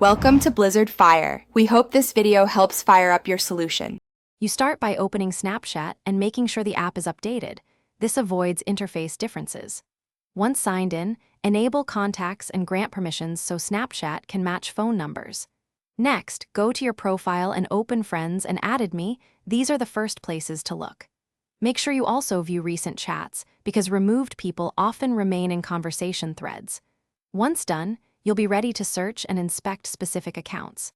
Welcome to Blizzard Fire. We hope this video helps fire up your solution. You start by opening Snapchat and making sure the app is updated. This avoids interface differences. Once signed in, enable contacts and grant permissions so Snapchat can match phone numbers. Next, go to your profile and open Friends and Added Me. These are the first places to look. Make sure you also view recent chats, because removed people often remain in conversation threads. Once done, you'll be ready to search and inspect specific accounts.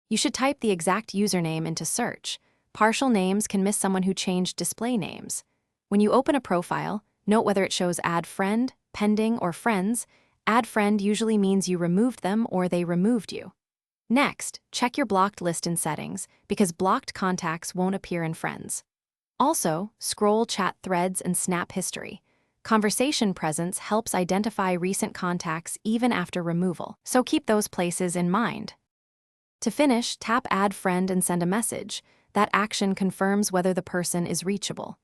You should type the exact username into search. Partial names can miss someone who changed display names. When you open a profile, note whether it shows Add Friend, Pending, or Friends. Add Friend usually means you removed them or they removed you. Next, check your blocked list in settings, because blocked contacts won't appear in Friends. Also, scroll chat threads and snap history. Conversation presence helps identify recent contacts even after removal, so keep those places in mind. To finish, tap Add Friend and send a message. That action confirms whether the person is reachable.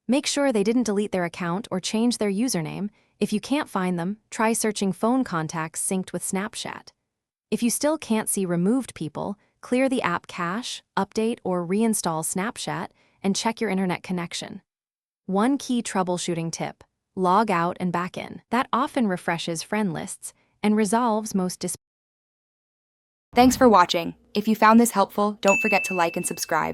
Make sure they didn't delete their account or change their username. If you can't find them, try searching phone contacts synced with Snapchat. If you still can't see removed people, clear the app cache, update or reinstall Snapchat, and check your internet connection. One key troubleshooting tip: log out and back in. That often refreshes friend lists and resolves most Thanks for watching. If you found this helpful, don't forget to like and subscribe.